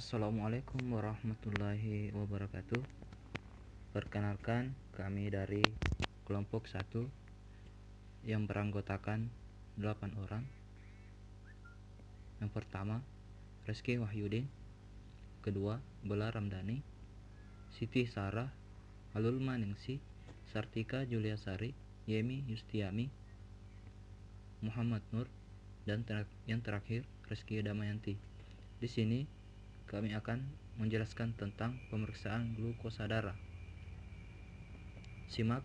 Assalamualaikum warahmatullahi wabarakatuh. Perkenalkan, kami dari kelompok 1 yang beranggotakan 8 orang. Yang pertama, Reski Wahyudin. Kedua, Bella Ramdhani, Siti Sarah, Alul Maningsi, Sartika Juliasari, Yemi Yustiami, Muhammad Nur, dan yang terakhir Reski Damayanti. Di sini kami akan menjelaskan tentang pemeriksaan glukosa darah. Simak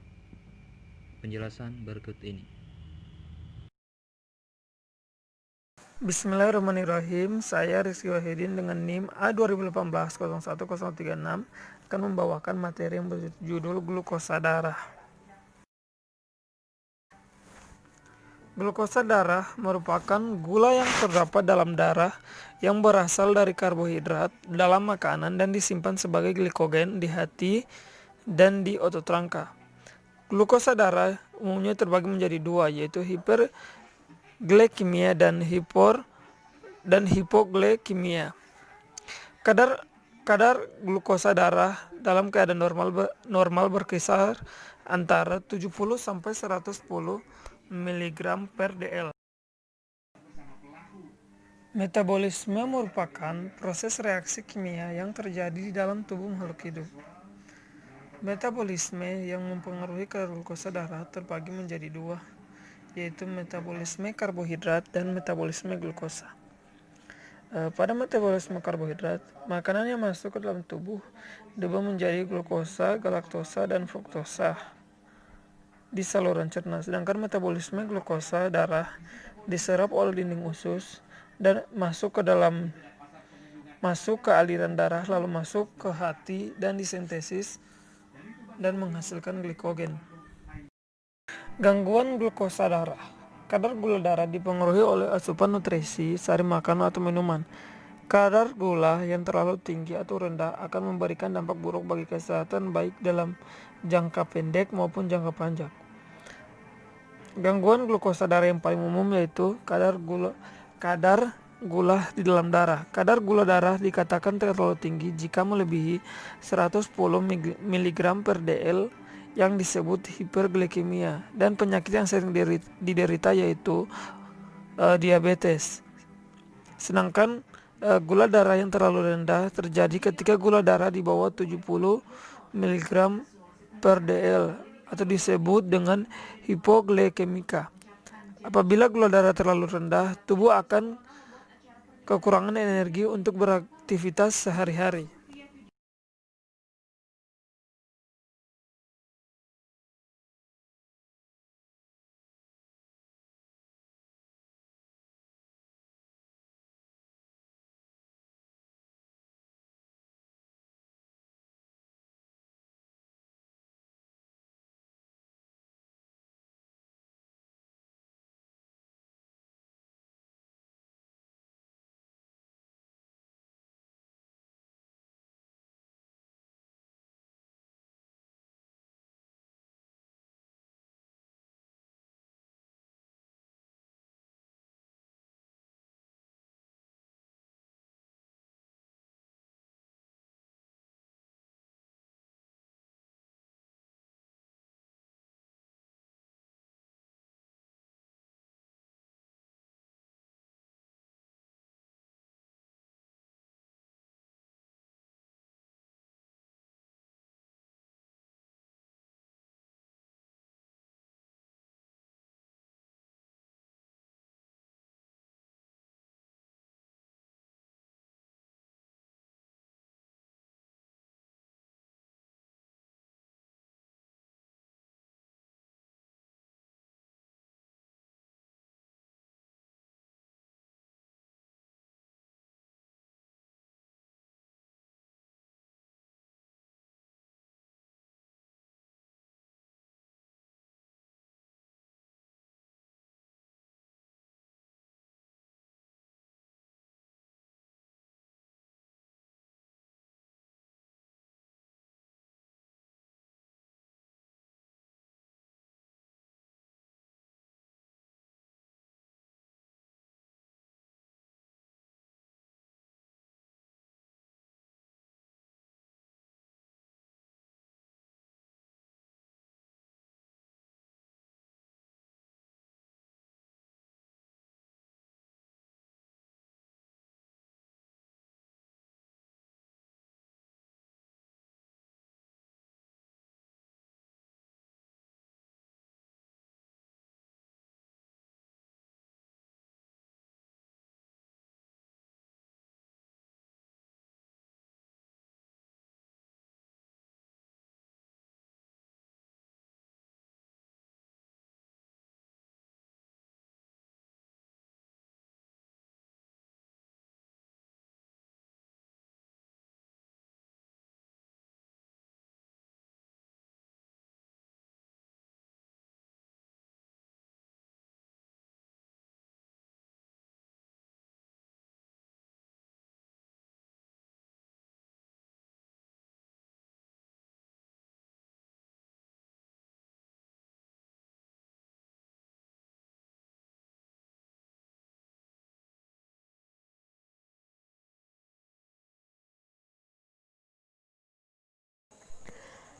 penjelasan berikut ini. Bismillahirrahmanirrahim. Saya Rizky Wahidin dengan NIM A2018-01036 akan membawakan materi yang berjudul glukosa darah. Glukosa darah merupakan gula yang terdapat dalam darah yang berasal dari karbohidrat dalam makanan dan disimpan sebagai glikogen di hati dan di otot rangka. Glukosa darah umumnya terbagi menjadi dua, yaitu hiperglikemia dan hipoglikemia. Kadar glukosa darah dalam keadaan normal berkisar antara 70 sampai 110 mg per dl. Metabolisme merupakan proses reaksi kimia yang terjadi di dalam tubuh makhluk hidup. Metabolisme yang mempengaruhi kadar glukosa darah terbagi menjadi dua, yaitu metabolisme karbohidrat dan metabolisme glukosa. Pada metabolisme karbohidrat, makanan yang masuk ke dalam tubuh diubah menjadi glukosa, galaktosa, dan fruktosa di saluran cerna. Sedangkan metabolisme glukosa darah diserap oleh dinding usus dan masuk ke aliran darah, lalu masuk ke hati dan disintesis dan menghasilkan glikogen. Gangguan glukosa darah. Kadar gula darah dipengaruhi oleh asupan nutrisi, sari makanan atau minuman. Kadar gula yang terlalu tinggi atau rendah akan memberikan dampak buruk bagi kesehatan baik dalam jangka pendek maupun jangka panjang. Gangguan glukosa darah yang paling umum yaitu kadar gula di dalam darah. Kadar gula darah dikatakan terlalu tinggi jika melebihi 110 mg per dl yang disebut hiperglikemia, dan penyakit yang sering diderita yaitu diabetes. Sedangkan gula darah yang terlalu rendah terjadi ketika gula darah di bawah 70 mg per dl atau disebut dengan hipoglikemika. Apabila gula darah terlalu rendah, tubuh akan kekurangan energi untuk beraktivitas sehari-hari.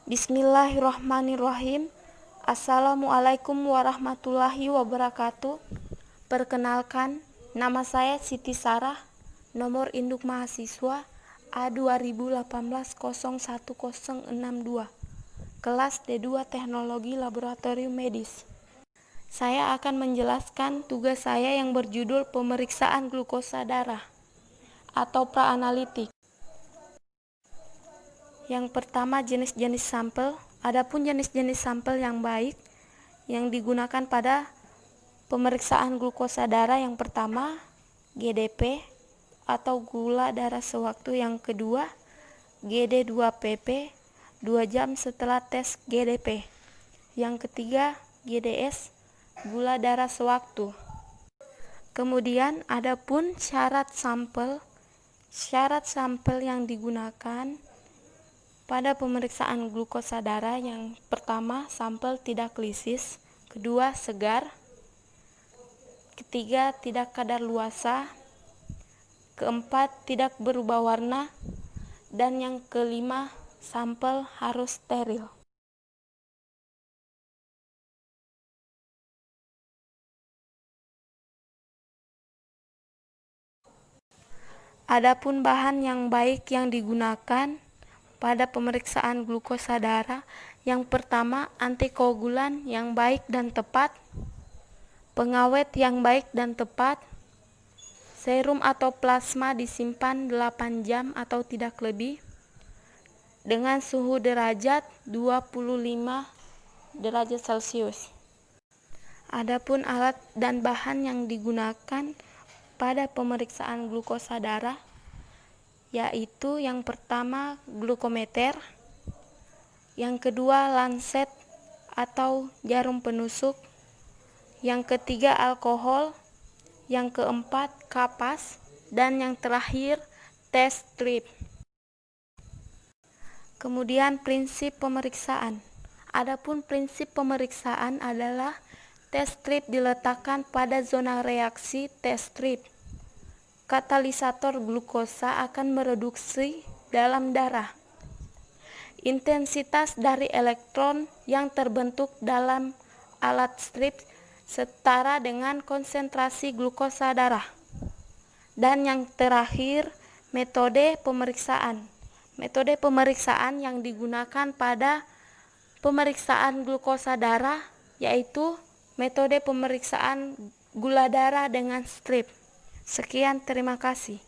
Bismillahirrahmanirrahim. Assalamualaikum warahmatullahi wabarakatuh. Perkenalkan, nama saya Siti Sarah, nomor induk mahasiswa A2018010062, kelas D2 Teknologi Laboratorium Medis. Saya akan menjelaskan tugas saya yang berjudul pemeriksaan glukosa darah atau praanalitik. Yang pertama, jenis-jenis sampel. Adapun jenis-jenis sampel yang baik yang digunakan pada pemeriksaan glukosa darah, yang pertama GDP atau gula darah sewaktu, yang kedua GD2PP 2 jam setelah tes GDP, yang ketiga GDS gula darah sewaktu. Kemudian adapun syarat sampel yang digunakan pada pemeriksaan glukosa darah, yang pertama sampel tidak lisis, kedua segar, ketiga tidak kadarluasa, keempat tidak berubah warna, dan yang kelima sampel harus steril. Adapun bahan yang baik yang digunakan pada pemeriksaan glukosa darah, yang pertama antikoagulan yang baik dan tepat, pengawet yang baik dan tepat, serum atau plasma disimpan 8 jam atau tidak lebih, dengan suhu derajat 25 derajat Celcius. Adapun alat dan bahan yang digunakan pada pemeriksaan glukosa darah, yaitu yang pertama glukometer, yang kedua lancet atau jarum penusuk, yang ketiga alkohol, yang keempat kapas, dan yang terakhir test strip. Kemudian prinsip pemeriksaan. Adapun prinsip pemeriksaan adalah test strip diletakkan pada zona reaksi test strip. Katalisator glukosa akan mereduksi dalam darah. Intensitas dari elektron yang terbentuk dalam alat strip setara dengan konsentrasi glukosa darah. Dan yang terakhir, metode pemeriksaan. Metode pemeriksaan yang digunakan pada pemeriksaan glukosa darah yaitu metode pemeriksaan gula darah dengan strip. Sekian, terima kasih.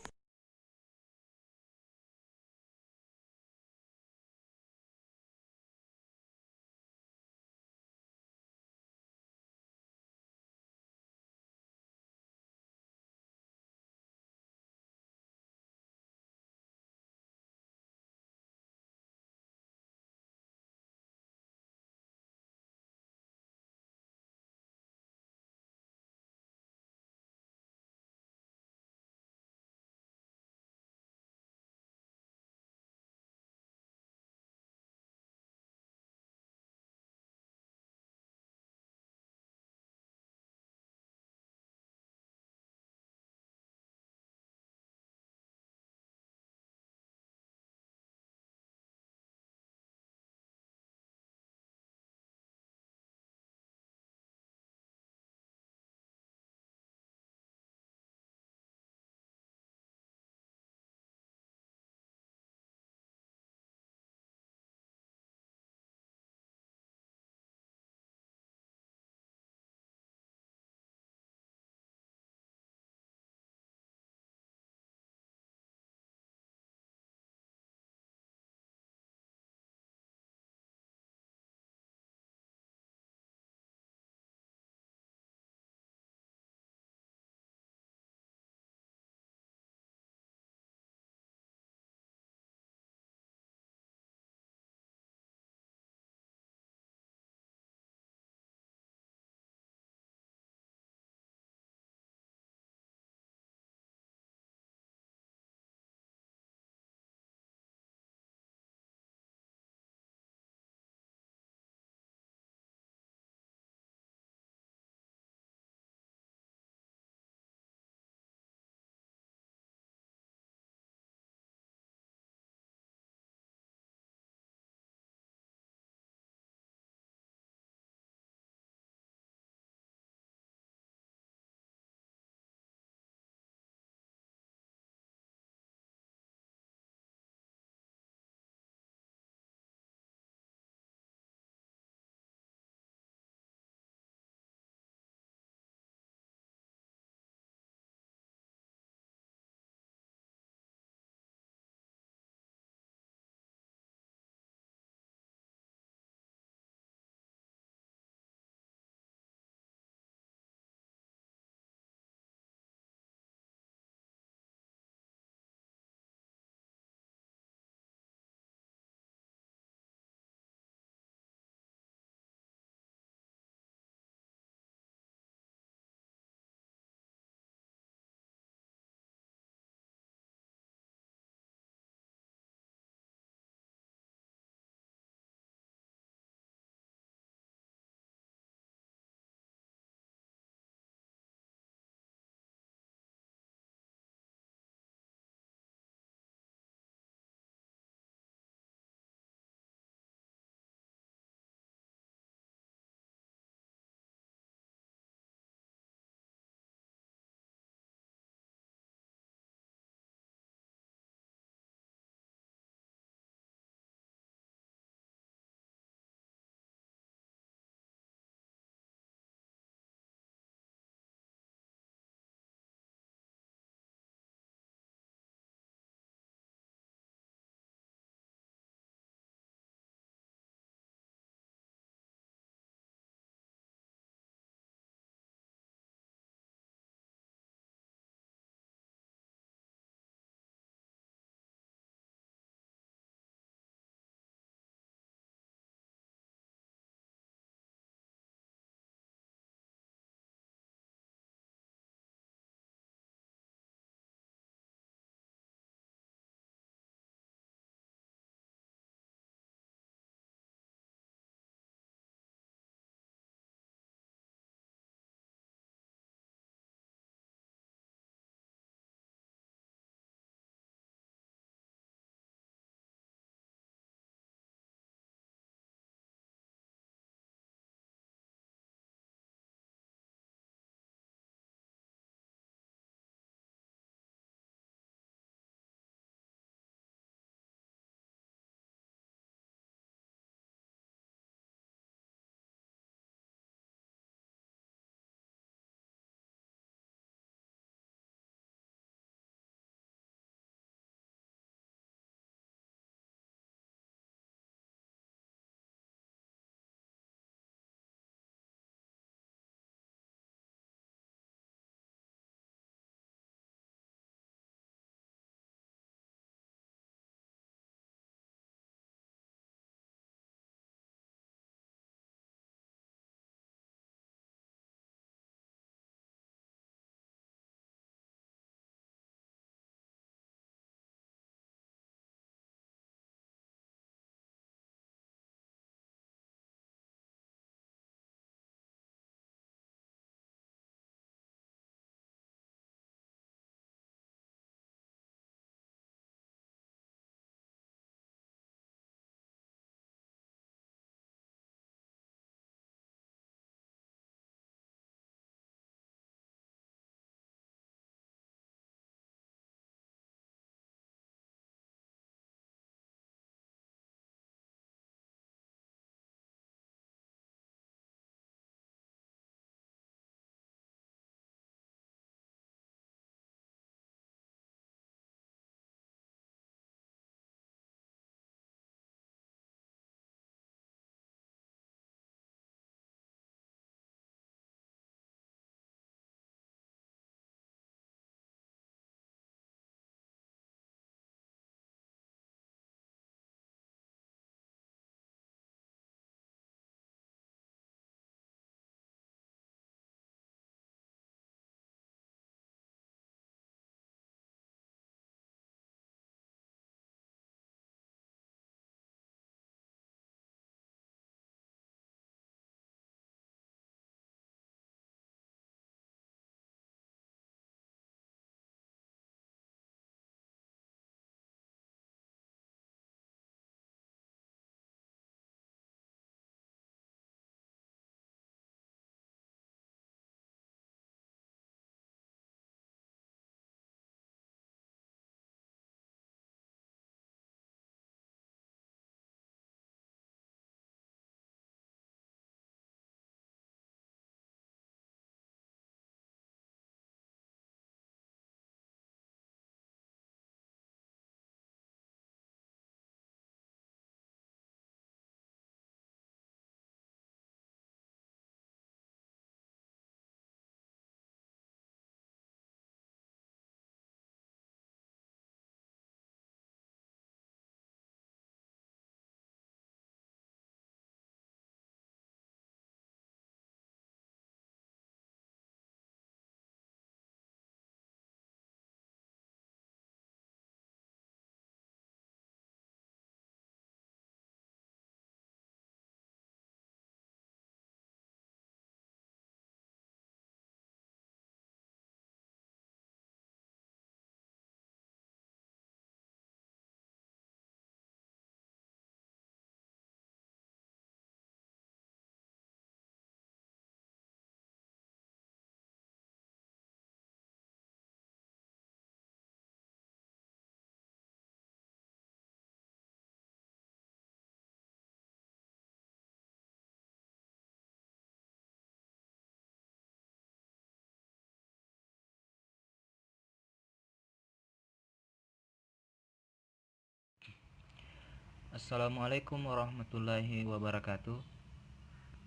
Assalamualaikum warahmatullahi wabarakatuh.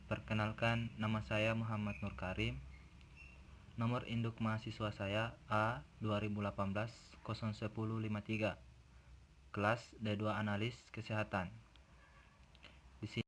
Perkenalkan, nama saya Muhammad Nur Karim. Nomor induk mahasiswa saya A 2018 01053. Kelas D2 Analis Kesehatan. Di sini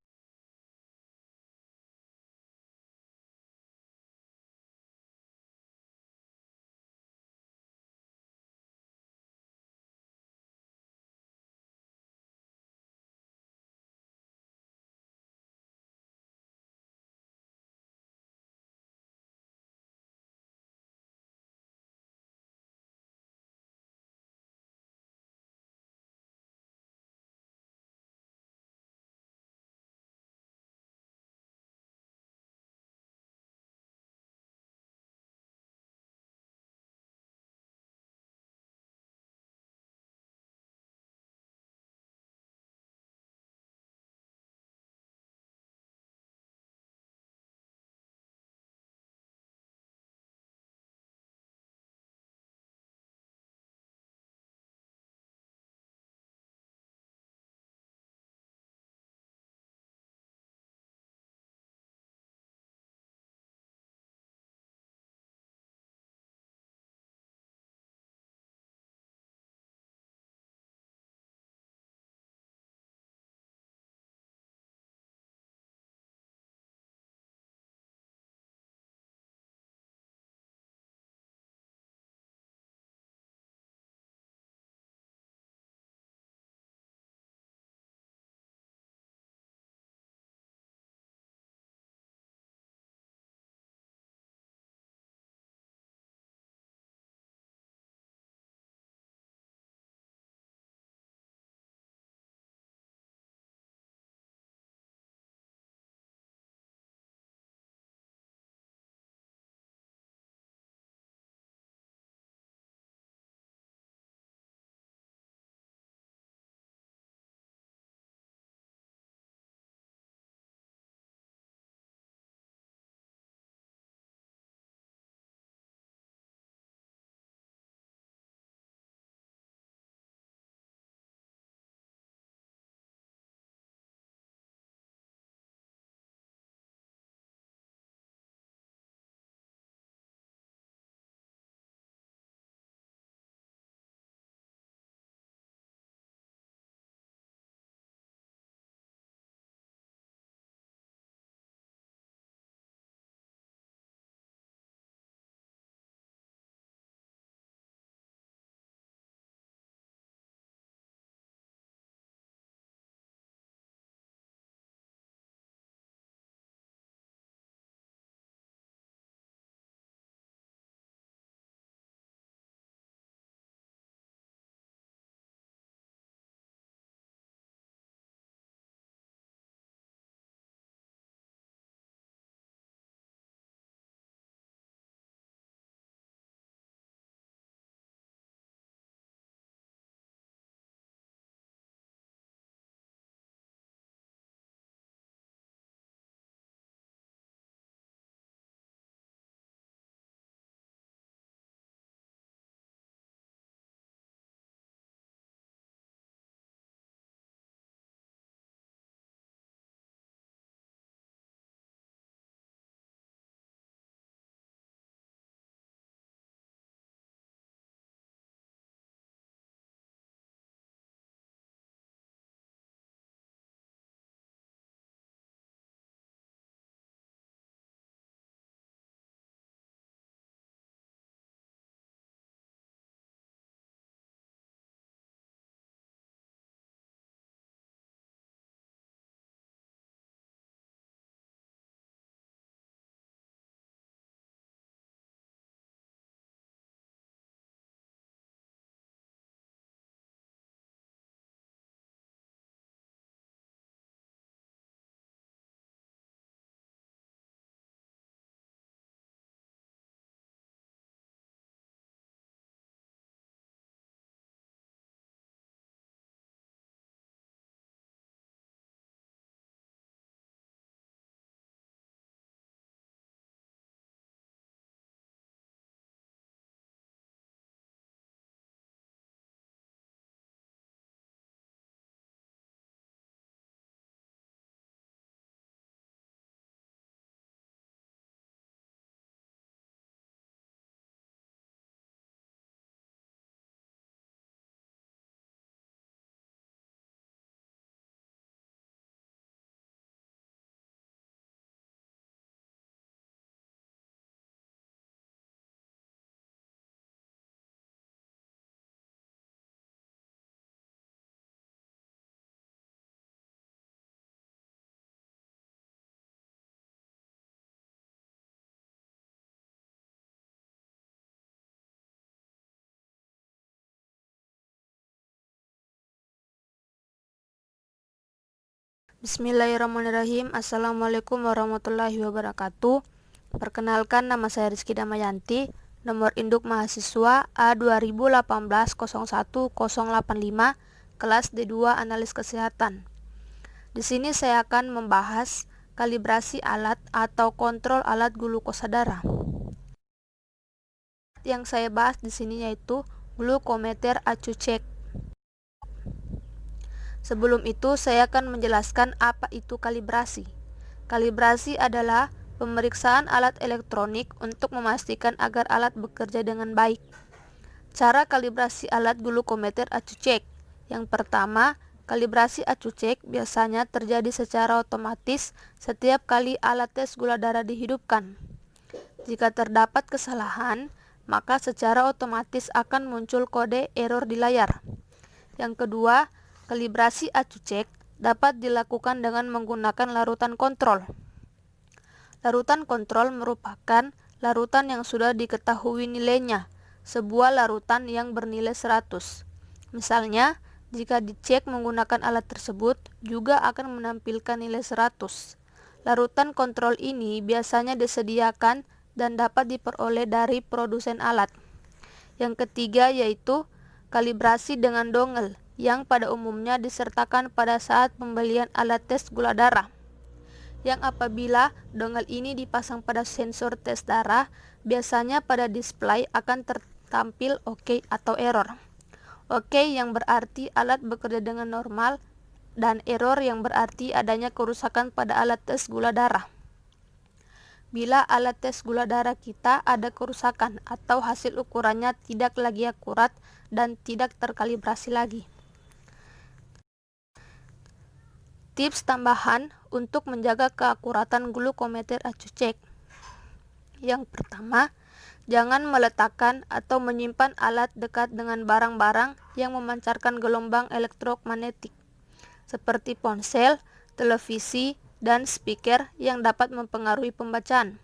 Bismillahirrahmanirrahim. Assalamualaikum warahmatullahi wabarakatuh. Perkenalkan, nama saya Rizky Damayanti. Nomor induk mahasiswa A2018-01085, kelas D2 Analis Kesehatan. Di sini saya akan membahas kalibrasi alat atau kontrol alat glukosa darah. Yang saya bahas di sini yaitu glukometer acu cek. Sebelum itu, saya akan menjelaskan apa itu kalibrasi. Kalibrasi adalah pemeriksaan alat elektronik untuk memastikan agar alat bekerja dengan baik. Cara kalibrasi alat glukometer acu cek. Yang pertama, kalibrasi acu cek biasanya terjadi secara otomatis setiap kali alat tes gula darah dihidupkan. Jika terdapat kesalahan, maka secara otomatis akan muncul kode error di layar. Yang kedua, kalibrasi acu cek dapat dilakukan dengan menggunakan larutan kontrol. Larutan kontrol merupakan larutan yang sudah diketahui nilainya, sebuah larutan yang bernilai 100. Misalnya, jika dicek menggunakan alat tersebut, juga akan menampilkan nilai 100. Larutan kontrol ini biasanya disediakan dan dapat diperoleh dari produsen alat. Yang ketiga yaitu kalibrasi dengan dongle, yang pada umumnya disertakan pada saat pembelian alat tes gula darah. Yang apabila dongle ini dipasang pada sensor tes darah, biasanya pada display akan tertampil OK atau error. OK yang berarti alat bekerja dengan normal, dan error yang berarti adanya kerusakan pada alat tes gula darah. Bila alat tes gula darah kita ada kerusakan atau hasil ukurannya tidak lagi akurat dan tidak terkalibrasi lagi. Tips tambahan untuk menjaga keakuratan glukometer acu cek. Yang pertama, jangan meletakkan atau menyimpan alat dekat dengan barang-barang yang memancarkan gelombang elektromagnetik, seperti ponsel, televisi, dan speaker yang dapat mempengaruhi pembacaan.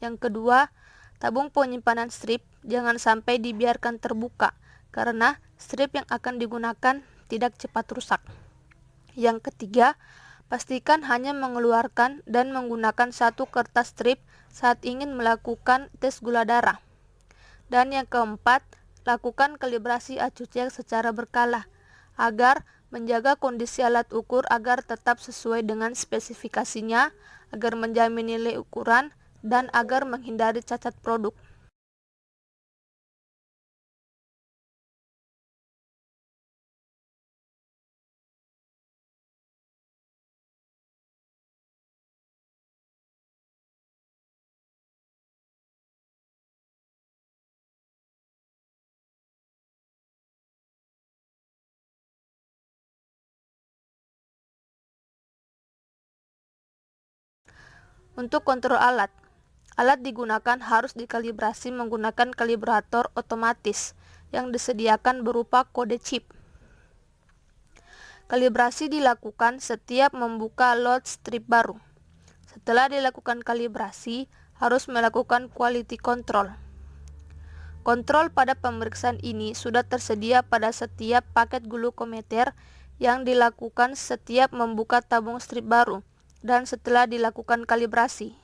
Yang kedua, tabung penyimpanan strip jangan sampai dibiarkan terbuka, karena strip yang akan digunakan tidak cepat rusak. Yang ketiga, pastikan hanya mengeluarkan dan menggunakan satu kertas strip saat ingin melakukan tes gula darah. Dan yang keempat, lakukan kalibrasi acu cek secara berkala agar menjaga kondisi alat ukur agar tetap sesuai dengan spesifikasinya, agar menjamin nilai ukuran, dan agar menghindari cacat produk. Untuk kontrol alat, alat digunakan harus dikalibrasi menggunakan kalibrator otomatis yang disediakan berupa kode chip. Kalibrasi dilakukan setiap membuka load strip baru. Setelah dilakukan kalibrasi, harus melakukan quality control. Kontrol pada pemeriksaan ini sudah tersedia pada setiap paket glukometer yang dilakukan setiap membuka tabung strip baru dan setelah dilakukan kalibrasi.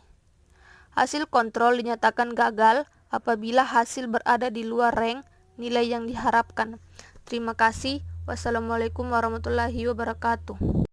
Hasil kontrol dinyatakan gagal apabila hasil berada di luar range nilai yang diharapkan. Terima kasih. Wassalamualaikum warahmatullahi wabarakatuh.